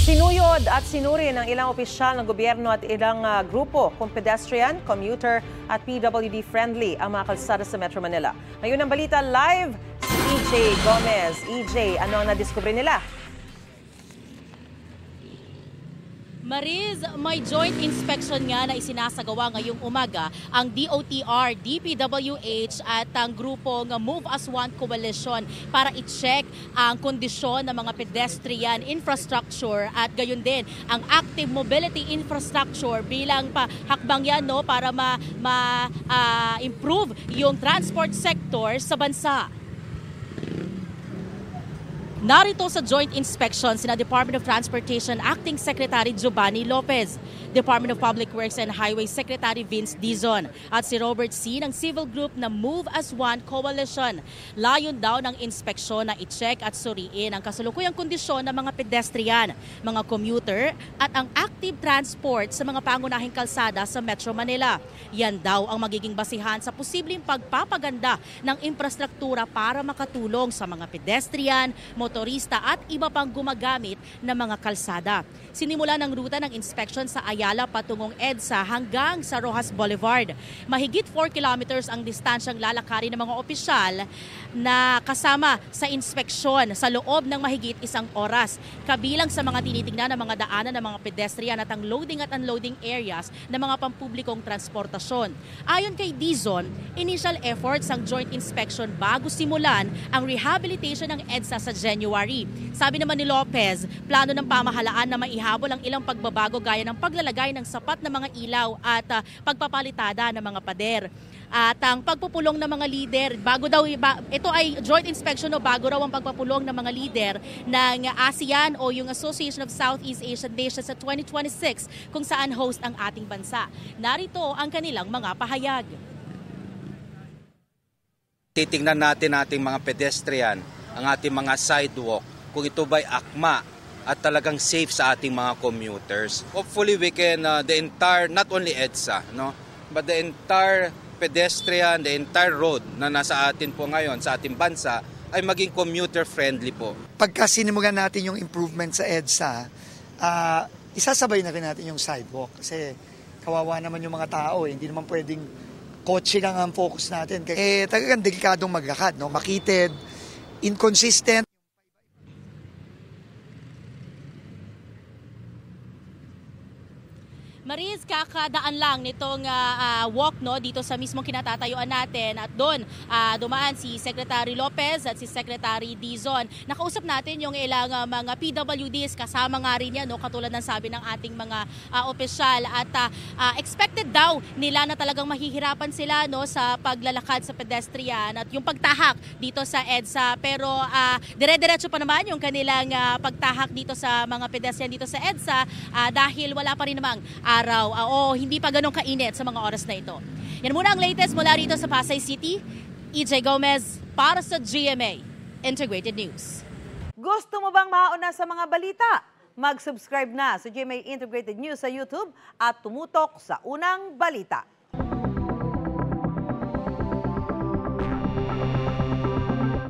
Sinuyod at sinuri ng ilang opisyal ng gobyerno at ilang grupo kung pedestrian, commuter at PWD-friendly ang mga kalsada sa Metro Manila. Ngayon ang balita live si EJ Gomez. EJ, ano ang nadiskubre nila? Mariz, may joint inspection nga na isinasagawa ngayong umaga ang DOTR, DPWH at ang grupong Move as One Coalition para i-check ang kondisyon ng mga pedestrian infrastructure at gayon din ang active mobility infrastructure bilang hakbang yan para ma-improve yung transport sector sa bansa. Narito sa joint inspection sina Department of Transportation Acting Secretary Giovanni Lopez, Department of Public Works and Highways Secretary Vince Dizon at si Robert C. ng civil group na Move as One Coalition. Layon daw ng inspeksyon na i-check at suriin ang kasalukuyang kondisyon ng mga pedestrian, mga commuter at ang active transport sa mga pangunahing kalsada sa Metro Manila. Yan daw ang magiging basihan sa posibleng pagpapaganda ng infrastruktura para makatulong sa mga pedestrian, motorista at iba pang gumagamit ng mga kalsada. Sinimula ng ruta ng inspeksyon sa Ayala patungong EDSA hanggang sa Rojas Boulevard. Mahigit 4 kilometers ang distansyang lalakarin ng mga opisyal na kasama sa inspeksyon sa loob ng mahigit 1 oras. Kabilang sa mga tinitingnan ng mga daanan ng mga pedestrian at ang loading at unloading areas ng mga pampublikong transportasyon. Ayon kay Dizon, initial efforts ang joint inspection bago simulan ang rehabilitation ng EDSA sa January. Sabi naman ni Lopez, plano ng pamahalaan na maihabol ang ilang pagbabago gaya ng paglalagay ng sapat na mga ilaw at pagpapalitada ng mga pader. At ang pagpupulong ng mga lider, ito ay joint inspection bago raw ang pagpupulong ng mga lider ng ASEAN o yung Association of Southeast Asian Nations sa 2026 kung saan host ang ating bansa. Narito ang kanilang mga pahayag. Titingnan natin ating mga pedestrian, ang ating mga sidewalk, kung ito ba'y akma at talagang safe sa ating mga commuters. Hopefully we can, the entire, not only EDSA, but the entire pedestrian, the entire road na nasa atin po ngayon sa ating bansa ay maging commuter-friendly po. Pagka sinimulan natin yung improvement sa EDSA, isasabay na rin natin yung sidewalk kasi kawawa naman yung mga tao. Hindi naman pwedeng kotse lang ang focus natin. Talagang delikadong maglakad, makitid, inconsistent. Mariz, kakadaan lang nitong walk dito sa mismong kinatatayuan natin at doon dumaan si Secretary Lopez at si Secretary Dizon. Nakausap natin yung ilang mga PWDs, kasama nga rin yan, katulad ng sabi ng ating mga opisyal at expected daw nila na talagang mahihirapan sila sa paglalakad sa pedestrian at yung pagtahak dito sa EDSA. Pero dire-diretso pa naman yung kanilang pagtahak dito sa mga pedestrian dito sa EDSA dahil wala pa rin namang araw o hindi pa ganun kainit sa mga oras na ito. Yan muna ang latest mula rito sa Pasay City. EJ Gomez para sa GMA Integrated News. Gusto mo bang mauna sa mga balita? Mag-subscribe na sa GMA Integrated News sa YouTube at tumutok sa unang balita.